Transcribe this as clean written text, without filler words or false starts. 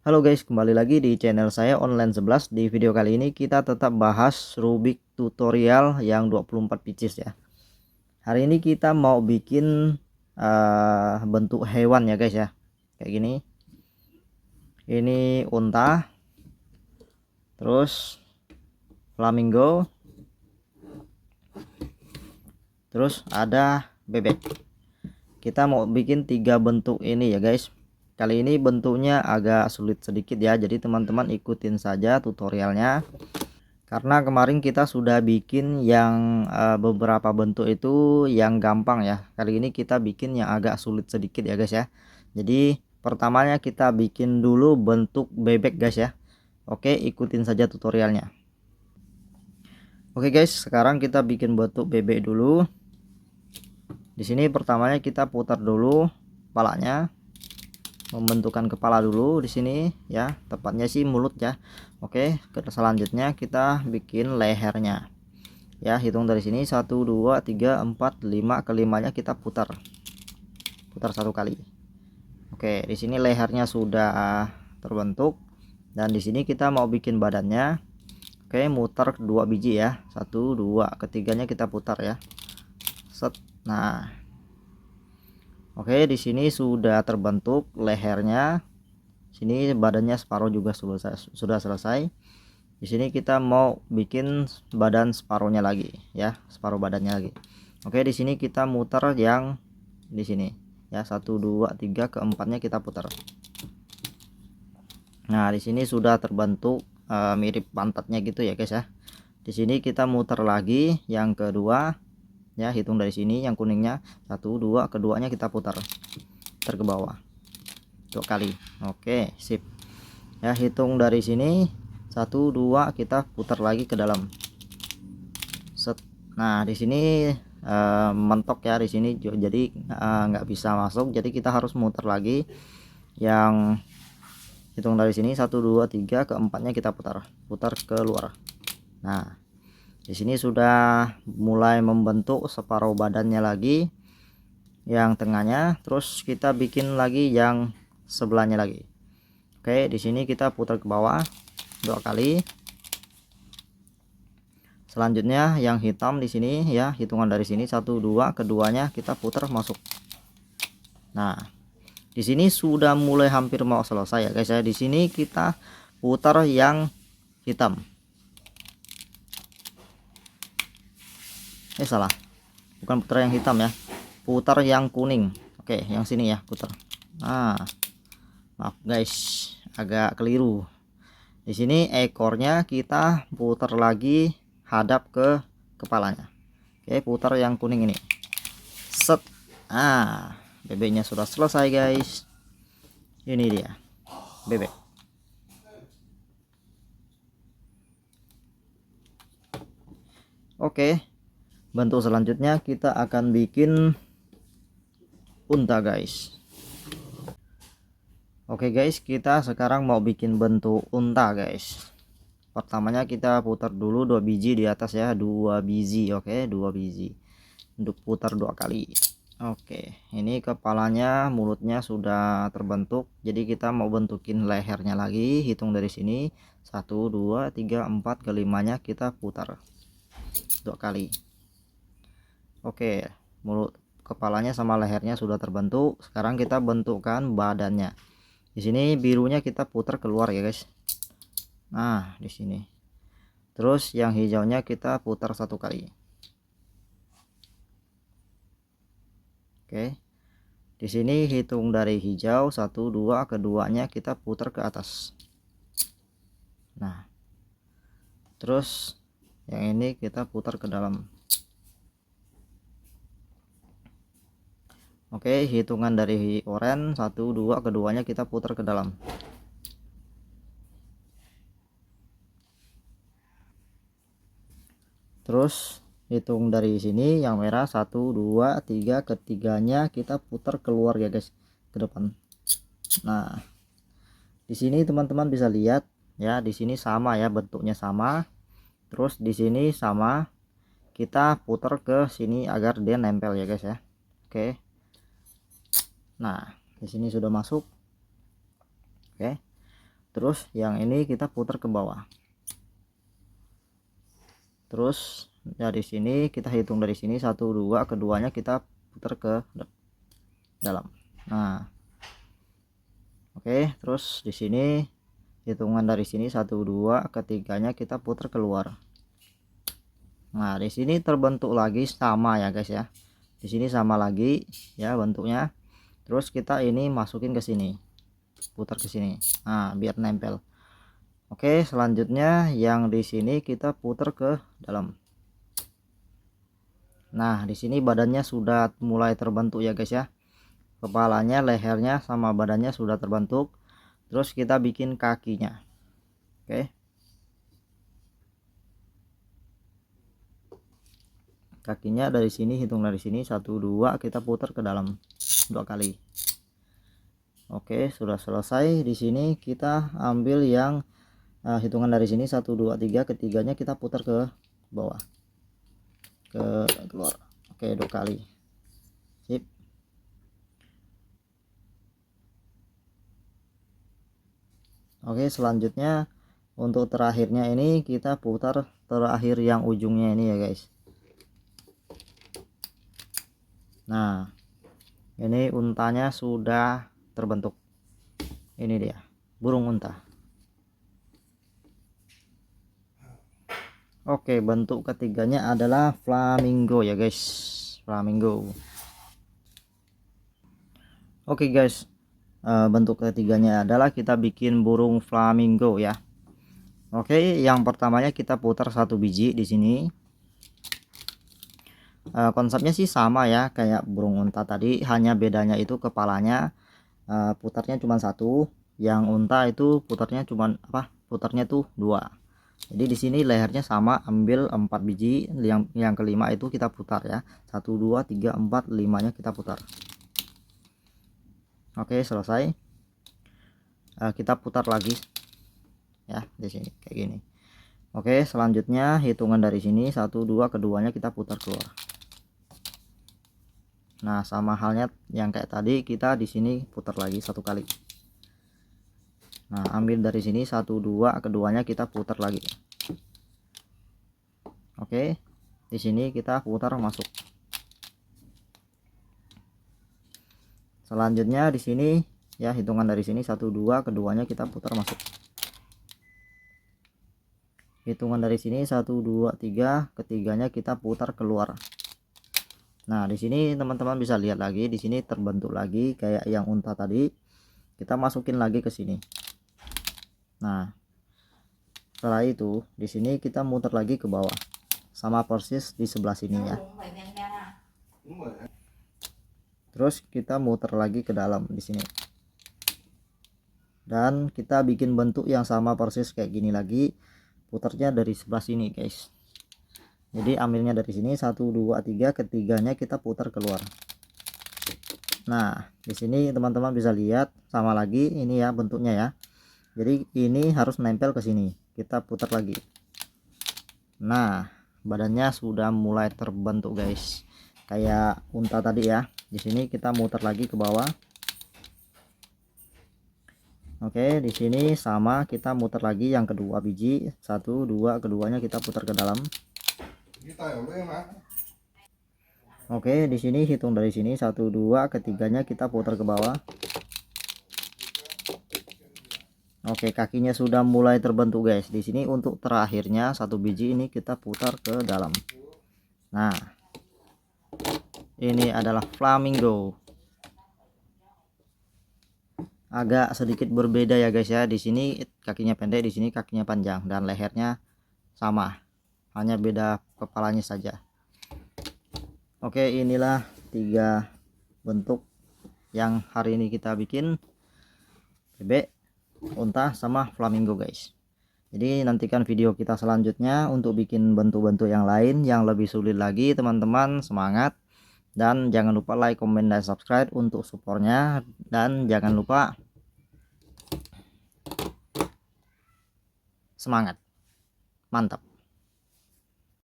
Halo guys, kembali lagi di channel saya Online 11. Di video kali ini kita tetap bahas Rubik tutorial yang 24 pieces ya. Hari ini kita mau bikin bentuk hewan ya guys ya. Kayak gini. Ini unta. Terus flamingo. Terus ada bebek. Kita mau bikin 3 bentuk ini ya guys. Kali ini bentuknya agak sulit sedikit ya. Jadi teman-teman ikutin saja tutorialnya. Karena kemarin kita sudah bikin yang beberapa bentuk itu yang gampang ya. Kali ini kita bikin yang agak sulit sedikit ya guys ya. Jadi pertamanya kita bikin dulu bentuk bebek guys ya. Oke, ikutin saja tutorialnya. Oke guys, sekarang kita bikin bentuk bebek dulu. Di sini pertamanya kita putar dulu kepalanya, membentukkan kepala dulu di sini ya, tepatnya sih mulut ya. Oke, selanjutnya kita bikin lehernya ya. Hitung dari sini 1 2 3 4 5, kelimanya kita putar satu kali. Oke, di sini lehernya sudah terbentuk dan di sini kita mau bikin badannya. Oke, muter 2 biji ya, 1 2, ketiganya kita putar ya, set. Nah, oke, di sini sudah terbentuk lehernya. Sini badannya separuh juga sudah selesai. Di sini kita mau bikin badan separuhnya lagi ya, separuh badannya lagi. Oke, di sini kita muter yang di sini ya, 1 2 3, keempatnya kita putar. Nah, di sini sudah terbentuk mirip pantatnya gitu ya guys ya. Di sini kita muter lagi yang kedua ya, hitung dari sini yang kuningnya 1 2, keduanya kita putar ke bawah 2 kali. Oke, sip ya. Hitung dari sini 1 2, kita putar lagi ke dalam, set. Nah, di sini mentok ya, di sini jadi nggak bisa masuk, jadi kita harus muter lagi yang hitung dari sini 1 2 3, keempatnya kita putar keluar. Nah, di sini sudah mulai membentuk separuh badannya lagi yang tengahnya. Terus kita bikin lagi yang sebelahnya lagi. Oke, di sini kita putar ke bawah 2 kali. Selanjutnya yang hitam di sini ya, hitungan dari sini 1 2, keduanya kita putar masuk. Nah, di sini sudah mulai hampir mau selesai ya guys ya. Di sini kita putar yang hitam. Salah, bukan putar yang hitam ya, putar yang kuning. Oke, yang sini ya putar. Nah, maaf guys, agak keliru. Di sini ekornya kita putar lagi hadap ke kepalanya. Oke, putar yang kuning ini, set. Nah, bebeknya sudah selesai guys. Ini dia bebek. Oke, bentuk selanjutnya kita akan bikin unta guys. Oke guys, kita sekarang mau bikin bentuk unta guys. Pertamanya kita putar dulu 2 biji di atas ya, 2 biji. Oke, 2 biji untuk putar 2 kali. Oke, ini kepalanya, mulutnya sudah terbentuk, jadi kita mau bentukin lehernya lagi. Hitung dari sini 1 2 3 4, kelimanya kita putar 2 kali. Oke, mulut, kepalanya sama lehernya sudah terbentuk. Sekarang kita bentukkan badannya. Di sini birunya kita putar keluar ya guys. Nah, di sini. Terus yang hijaunya kita putar 1 kali. Oke. Di sini hitung dari hijau 1 2, keduanya kita putar ke atas. Nah. Terus yang ini kita putar ke dalam. Oke, hitungan dari oranye 1 2, keduanya kita putar ke dalam. Terus hitung dari sini yang merah 1 2 3, ketiganya kita putar keluar ya guys, ke depan. Nah, di sini teman-teman bisa lihat ya, di sini sama ya, bentuknya sama. Terus di sini sama, kita putar ke sini agar dia nempel ya guys ya. Oke. Nah, di sini sudah masuk. Oke. terus yang ini kita putar ke bawah. Terus dari sini kita hitung dari sini 1 2, keduanya kita putar ke dalam. Nah, oke, terus di sini hitungan dari sini 1 2, ketiganya kita putar keluar. Nah, di sini terbentuk lagi sama ya guys ya. Di sini sama lagi ya bentuknya. Terus kita ini masukin ke sini, putar ke sini. Nah, biar nempel. Oke, selanjutnya yang di sini kita putar ke dalam. Nah, di sini badannya sudah mulai terbentuk ya guys ya. Kepalanya, lehernya sama badannya sudah terbentuk. Terus kita bikin kakinya. Oke. Kakinya dari sini, hitung dari sini 1 2, kita putar ke dalam 2 kali. Oke, sudah selesai. Di sini kita ambil yang hitungan dari sini 1 2 3, ketiganya kita putar ke bawah, ke keluar. Oke, 2 kali. Sip. Oke, selanjutnya untuk terakhirnya ini kita putar terakhir yang ujungnya ini ya guys. Nah, ini untanya sudah terbentuk. Ini dia burung unta. Oke, bentuk ketiganya adalah flamingo ya guys, flamingo. Oke guys, bentuk ketiganya adalah kita bikin burung flamingo ya. Oke, yang pertamanya kita putar 1 biji di sini. Konsepnya sih sama ya kayak burung unta tadi, hanya bedanya itu kepalanya putarnya cuma 1, yang unta itu putarnya cuma putarnya tuh 2. Jadi di sini lehernya sama, ambil 4 biji, yang kelima itu kita putar ya, 1 2 3 4 5-nya kita putar. Oke, selesai. Kita putar lagi ya di sini kayak gini. Oke, selanjutnya hitungan dari sini 1 2, keduanya kita putar keluar. Nah, sama halnya yang kayak tadi, kita di sini putar lagi 1 kali. Nah, ambil dari sini 1 2, keduanya kita putar lagi. Oke, di sini kita putar masuk. Selanjutnya di sini ya, hitungan dari sini 1 2, keduanya kita putar masuk. Hitungan dari sini 1 2 3, ketiganya kita putar keluar. Nah, di sini teman-teman bisa lihat lagi, di sini terbentuk lagi kayak yang unta tadi. Kita masukin lagi ke sini. Nah, setelah itu di sini kita muter lagi ke bawah, sama persis di sebelah sini ya. Terus kita muter lagi ke dalam di sini. Dan kita bikin bentuk yang sama persis kayak gini lagi, putarnya dari sebelah sini guys. Jadi ambilnya dari sini 1 2 3, ketiganya kita putar keluar. Nah, di sini teman-teman bisa lihat sama lagi ini ya bentuknya ya. Jadi ini harus nempel ke sini. Kita putar lagi. Nah, badannya sudah mulai terbentuk guys. Kayak unta tadi ya. Di sini kita muter lagi ke bawah. Oke, di sini sama, kita muter lagi yang kedua biji, 1 2, keduanya kita putar ke dalam. Oke, di sini hitung dari sini 1 2, ketiganya kita putar ke bawah. Oke, kakinya sudah mulai terbentuk guys. Di sini untuk terakhirnya 1 biji ini kita putar ke dalam. Nah, ini adalah flamingo. Agak sedikit berbeda ya guys ya. Di sini kakinya pendek, di sini kakinya panjang, dan lehernya sama. Hanya beda kepalanya saja. Oke, inilah 3 bentuk yang hari ini kita bikin, bebek, unta, sama flamingo guys. Jadi nantikan video kita selanjutnya untuk bikin bentuk-bentuk yang lain yang lebih sulit lagi teman-teman. Semangat, dan jangan lupa like, comment, dan subscribe untuk supportnya, dan jangan lupa semangat, mantap.